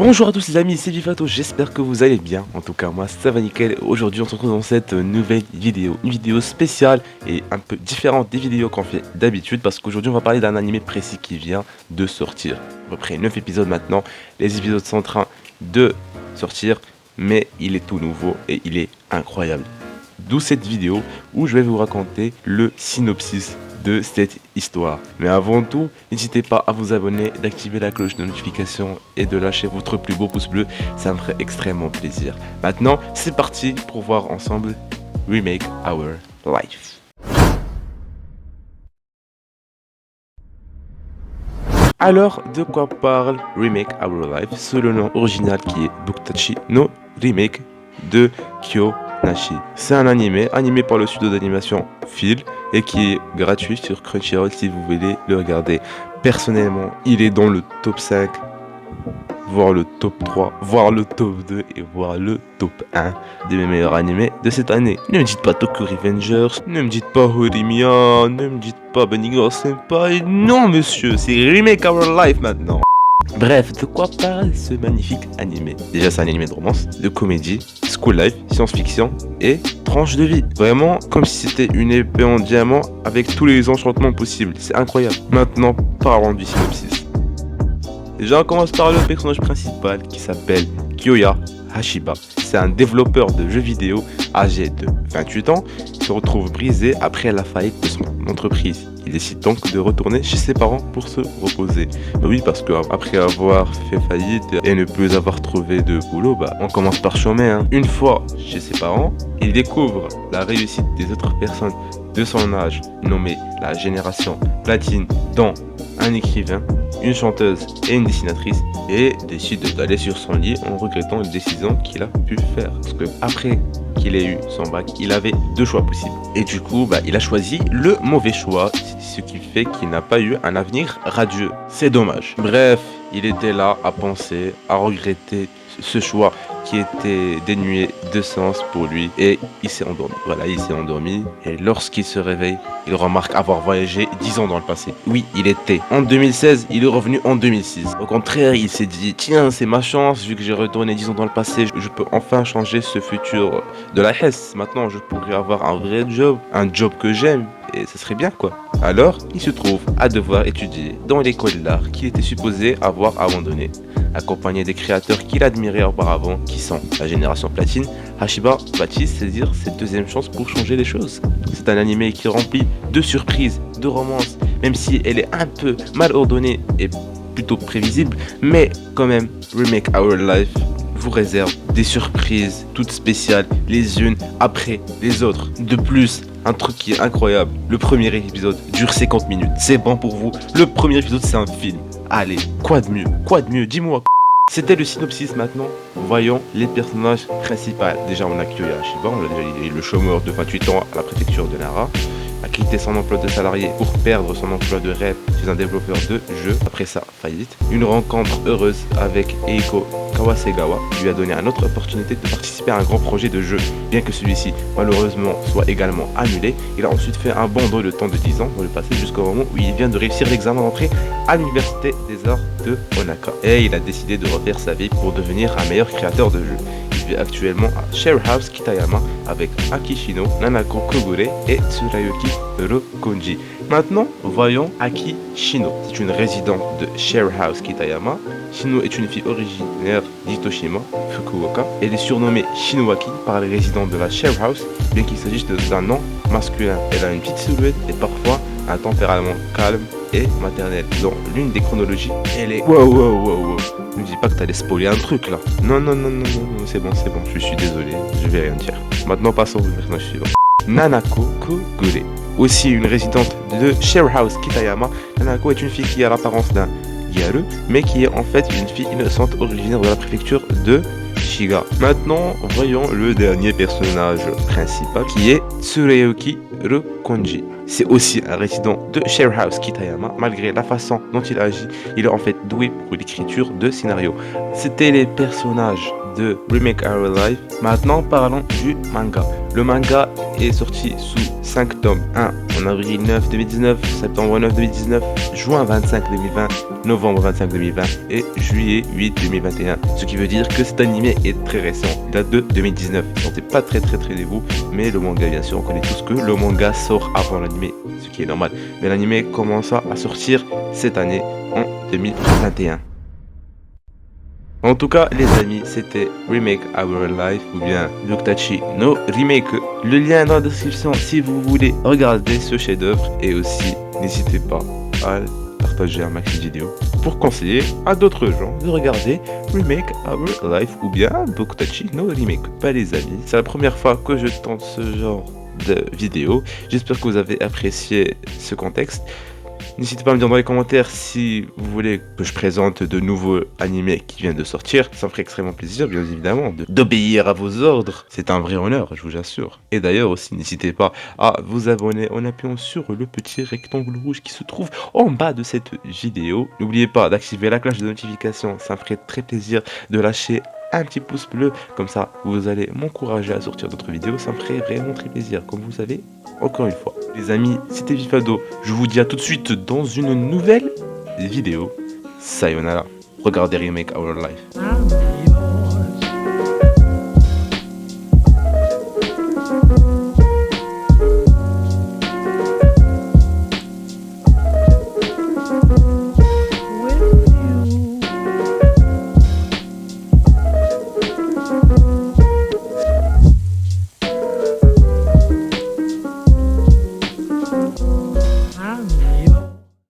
Bonjour à tous les amis, c'est Vifato, j'espère que vous allez bien. En tout cas moi ça va nickel. Aujourd'hui on se retrouve dans cette nouvelle vidéo. Une vidéo spéciale et un peu différente des vidéos qu'on fait d'habitude. Parce qu'aujourd'hui on va parler d'un animé précis qui vient de sortir. À peu près 9 épisodes maintenant. Les épisodes sont en train de sortir. Mais il est tout nouveau et il est incroyable. D'où cette vidéo où je vais vous raconter le synopsis de cette histoire. Mais avant tout, n'hésitez pas à vous abonner, d'activer la cloche de notification et de lâcher votre plus beau pouce bleu, ça me ferait extrêmement plaisir. Maintenant, c'est parti pour voir ensemble Remake Our Life. Alors, de quoi parle Remake Our Life? C'est le nom original qui est Buktachi no Remake de Kyo Nashi. C'est un animé par le studio d'animation Phil et qui est gratuit sur Crunchyroll si vous voulez le regarder. Personnellement, il est dans le top 5, voire le top 3, voire le top 2 et voire le top 1 de mes meilleurs animés de cette année. Ne me dites pas Tokyo Revengers, ne me dites pas Horimiya, ne me dites pas Bunny Girl Senpai. Non monsieur, c'est Remake Our Life maintenant. Bref, de quoi parle ce magnifique animé? Déjà c'est un animé de romance, de comédie, school life, science-fiction et tranche de vie. Vraiment comme si c'était une épée en diamant avec tous les enchantements possibles. C'est incroyable. Maintenant parlons du synopsis. Déjà on commence par le personnage principal qui s'appelle Kyoya Hashiba. C'est un développeur de jeux vidéo âgé de 28 ans qui se retrouve brisé après la faillite de son entreprise. Il décide donc de retourner chez ses parents pour se reposer. Bah oui, parce qu'après avoir fait faillite et ne plus avoir trouvé de boulot, on commence par chômer. Une fois chez ses parents, il découvre la réussite des autres personnes de son âge, nommée la génération platine, dont un écrivain, une chanteuse et une dessinatrice, et décide d'aller sur son lit en regrettant une décision qu'il a pu faire. Parce que après qu'il ait eu son bac, il avait deux choix possibles. Et du coup, il a choisi le mauvais choix, ce qui fait qu'il n'a pas eu un avenir radieux. C'est dommage. Bref, il était là à penser, à regretter ce choix qui était dénué de sens pour lui et il s'est endormi. Voilà, il s'est endormi et lorsqu'il se réveille, il remarque avoir voyagé 10 ans dans le passé. Oui, il était en 2016, il est revenu en 2006. Au contraire, il s'est dit, tiens, c'est ma chance, vu que j'ai retourné 10 ans dans le passé, je peux enfin changer ce futur de la Hesse. Maintenant, je pourrais avoir un vrai job, un job que j'aime. Et ce serait bien quoi. Alors, il se trouve à devoir étudier dans l'école d'art qu'il était supposé avoir abandonné. Accompagné des créateurs qu'il admirait auparavant, qui sont la génération platine, Hashiba va-t-il saisir cette deuxième chance pour changer les choses? C'est un animé qui est rempli de surprises, de romances, même si elle est un peu mal ordonnée et plutôt prévisible, mais quand même, Remake Our Life vous réserve des surprises toutes spéciales, les unes après les autres. De plus, un truc qui est incroyable, le premier épisode dure 50 minutes. C'est bon pour vous, le premier épisode c'est un film. Allez, quoi de mieux, dis-moi. C'était le synopsis. Maintenant, voyons les personnages principaux. Déjà on a Kyoya Hashiba, il est le chômeur de 28 ans à la préfecture de Nara, a quitté son emploi de salarié pour perdre son emploi de rêve chez un développeur de jeux après sa faillite. Une rencontre heureuse avec Eiko Kawasegawa lui a donné une autre opportunité de participer à un grand projet de jeu. Bien que celui-ci malheureusement soit également annulé, il a ensuite fait un bond dans le temps de 10 ans dans le passé jusqu'au moment où il vient de réussir l'examen d'entrée à l'université des arts de Onaka. Et il a décidé de refaire sa vie pour devenir un meilleur créateur de jeux. Il vit actuellement à Share House Kitayama avec Akishino, Nanako Kogure et Tsurayuki Rokonji. Maintenant, voyons Aki Shino. C'est une résidente de Share House Kitayama. Shino est une fille originaire d'Itoshima, Fukuoka. Elle est surnommée Shinoaki par les résidents de la Share House, bien qu'il s'agisse d'un nom masculin. Elle a une petite silhouette et parfois un tempérament calme et maternel. Dans l'une des chronologies, elle est... Wow. Ne me dis pas que t'allais spoiler un truc là. Non, c'est bon, je suis désolé, je vais rien dire. Maintenant passons au personnage suivant. Nanako Kogure. Aussi une résidente de Share House Kitayama, Nanako est une fille qui a l'apparence d'un gyaru, mais qui est en fait une fille innocente originaire de la préfecture de Shiga. Maintenant, voyons le dernier personnage principal qui est Tsurayuki Rokonji. C'est aussi un résident de Share House Kitayama. Malgré la façon dont il agit, il est en fait doué pour l'écriture de scénarios. C'était les personnages de Remake Our Life. Maintenant parlons du manga. Le manga est sorti sous 5 tomes, 1 en avril 9 2019, septembre 9 2019, juin 25 2020, novembre 25 2020 et juillet 8 2021. Ce qui veut dire que cet animé est très récent, il date de 2019. Donc c'est pas très nouveau, mais le manga, bien sûr, on connaît tous que le manga sort avant l'animé, ce qui est normal. Mais l'animé commence à sortir cette année en 2021. En tout cas, les amis, c'était Remake Our Life ou bien Buktachi no Remake. Le lien est dans la description si vous voulez regarder ce chef-d'œuvre et aussi n'hésitez pas à partager un maxi de vidéos pour conseiller à d'autres gens de regarder Remake Our Life ou bien Buktachi no Remake. Pas les amis, c'est la première fois que je tente ce genre de vidéo. J'espère que vous avez apprécié ce contexte. N'hésitez pas à me dire dans les commentaires si vous voulez que je présente de nouveaux animés qui viennent de sortir. Ça me ferait extrêmement plaisir, bien évidemment, d'obéir à vos ordres. C'est un vrai honneur, je vous assure. Et d'ailleurs aussi, n'hésitez pas à vous abonner en appuyant sur le petit rectangle rouge qui se trouve en bas de cette vidéo. N'oubliez pas d'activer la cloche de notification, ça me ferait très plaisir de lâcher un petit pouce bleu, comme ça vous allez m'encourager à sortir d'autres vidéos, ça me ferait vraiment très plaisir, comme vous savez, encore une fois. Les amis, c'était Vifado, je vous dis à tout de suite dans une nouvelle vidéo. Sayonara, regardez Remake Our Life.